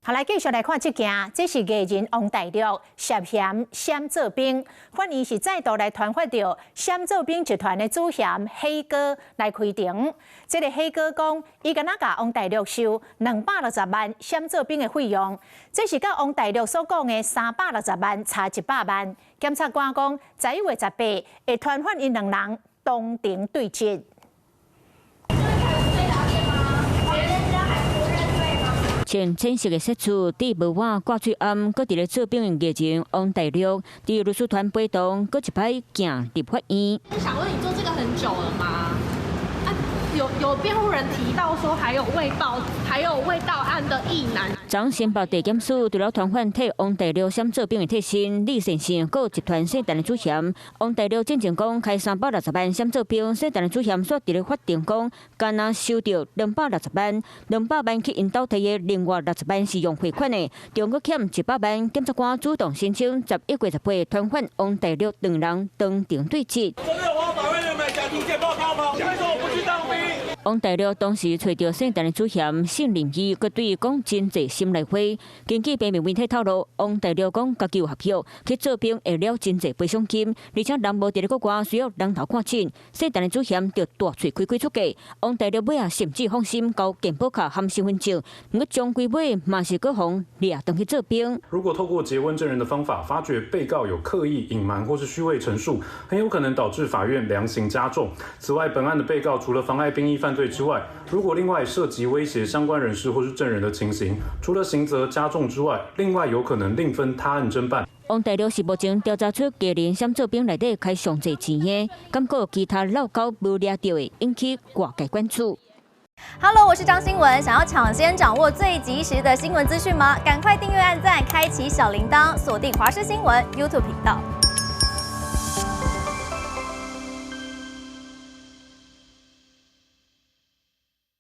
好，来继续来看这件，这是艺人王大陆涉嫌闪做兵，法院是再度来传发到闪做兵集团的主嫌黑哥来开庭。这个黑哥讲，伊敢若甲王大陆收260万闪做兵的费用，这是甲王大陆所讲的360万差100万。检察官讲，11月18会传唤因两人当庭对质。 穿浅色的恤子，伫无碗挂嘴暗，搁伫咧做兵的艺人王大陆，伫律师团陪同，搁一摆行入法院。想问你做这个很久了吗？有辩护人提到说还有未到案的意男。昨申报地检署除了传唤替王大陆闪做兵的替身李先生，搁集团社团的主嫌王大陆，进前讲开360万闪做兵，社团的主嫌说伫咧法庭讲，敢若收到260万，200万去因兜摕的，另外60万是用汇款的，中国欠100万。检察官主动申请11月18传唤王大陆两人当庭对质。 王大陆当时找到社团的主嫌姓林义，佮对伊讲真侪心内话。根据平面媒体透露，王大陆讲家己有合约去做兵，会了真侪赔偿金，而且人无伫咧国外，需要人头看诊。社团的主嫌就大嘴开出价。王大陆尾啊，甚至放心交健保卡含身份证，毋过终归尾嘛是搁互掠当去做兵。如果透过诘问证人的方法，发觉被告有刻意隐瞒或是虚伪陈述，很有可能导致法院量刑加重。此外，本案的被告除了妨碍兵役犯罪之外，如果另外涉及威胁相关人士或是证人的情形，除了刑责加重之外，另外有可能另分他案侦办。王大陆是目前调查出艺人闪做兵内底开上侪钱的，敢有其他漏钩无掠到的，引起外界关注。Hello， 我是张新文。想要抢先掌握最及时的新闻资讯吗？赶快订阅、按赞、开启小铃铛，锁定华视新闻 YouTube 频道。